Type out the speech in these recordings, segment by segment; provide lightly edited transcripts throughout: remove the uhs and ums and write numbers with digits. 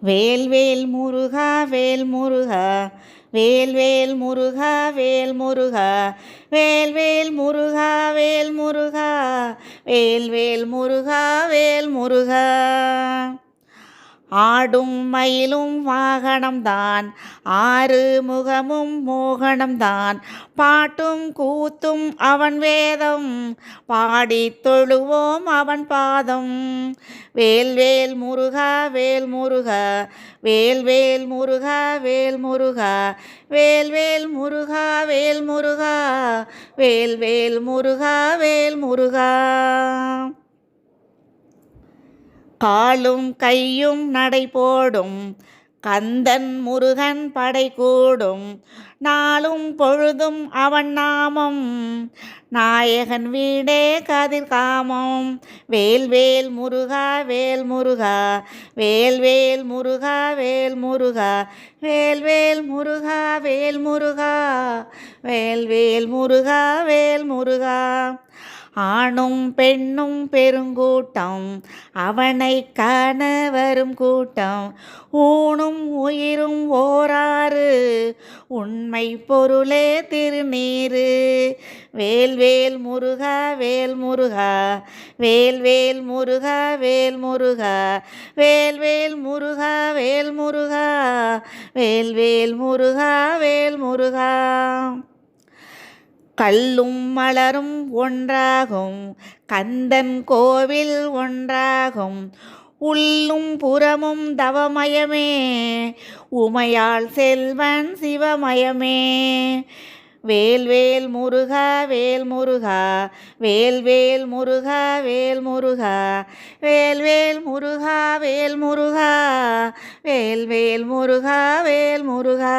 வேல்வேல் முருகா வேல் முருகா வேல்வேல் முருகா வேல் முருகா வேல்வேல் முருகா வேல் முருகா வேல்வேல் முருகா வேல் முருகா. ஆடும் மயிலும் வாகனம்தான், ஆறு முகமும் மோகனம்தான், பாட்டும் கூத்தும் அவன் வேதம், பாடித் தொழுவோம் அவன் பாதம். வேல்வேல் முருகா வேல் முருகா வேல்வேல் முருகா வேல் முருகா வேல்வேல் முருகா வேல் முருகா வேல்வேல் முருகா வேல் முருகா. காலும் கையும் நடை போடும் கந்தன் முருகன் படை கூடும், நாளும் பொழுதும் அவன் நாமம், நாயகன் வீடே கதிர்காமம். வேல்வேல் முருகா வேல் முருகா வேல்வேல் முருகா வேல் முருகா வேல்வேல் முருகா வேல் முருகா வேல்வேல் முருகா வேல் முருகா. ஆணும் பெண்ணும் பெருங்கூட்டம் அவனை காண வரும் கூட்டம், ஊனும் உயிரும் ஓராறு உண்மை பொருளே திருநீரு. வேல்வேல் முருகா வேல் முருகா வேல்வேல் முருகா வேல் முருகா வேல்வேல் முருகா வேல் முருகா வேல்வேல் முருகா வேல் முருகா. கல்லும் மலரும் ஒன்றாகும் கந்தன் கோவில் ஒன்றாகும், உள்ளும் புறமும் தவமயமே உமையாள் செல்வன் சிவமயமே. வேல்வேல் முருகா வேல் முருகா வேல்வேல் முருகா வேல் முருகா வேல்வேல் முருகா வேல் முருகா வேல்வேல் முருகா வேல் முருகா.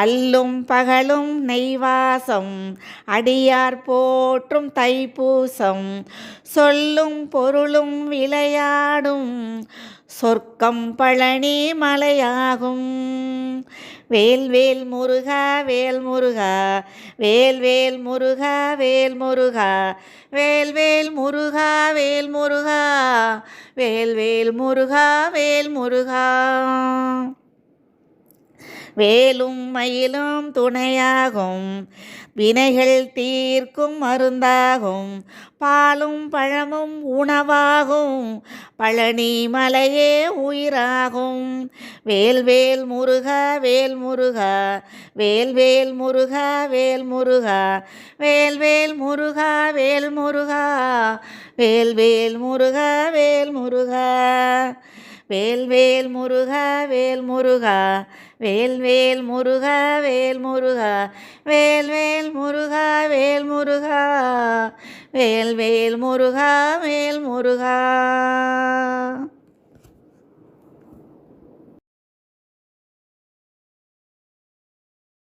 அல்லும் பகலும் நெய்வாசம் அடியார் போற்றும் தைப்பூசம், சொல்லும் பொருளும் விளையாடும் சொர்க்கம் பழனி மலையாகும். வேல்வேல் முருகா வேல் முருகா வேல்வேல் முருகா வேல் முருகா வேல்வேல் முருகா வேல் முருகா வேல்வேல் முருகா வேல் முருகா. வேலும் மயிலும் துணையாகும் வினைகள் தீர்க்கும் மருந்தாகும், பாலும் பழமும் உணவாகும் பழனி மலையே உயிராகும். வேல்வேல் முருகா வேல் முருகா வேல்வேல் முருகா வேல் முருகா வேல்வேல் முருகா வேல் முருகா வேல்வேல் முருகா வேல் முருகா. வேல்வேல் முருகா வேல் முருகா வேல்வேல் முருகா வேல் முருகா வேல்வேல் முருகா வேல் முருகா வேல்வேல் முருகா வேல் முருகா.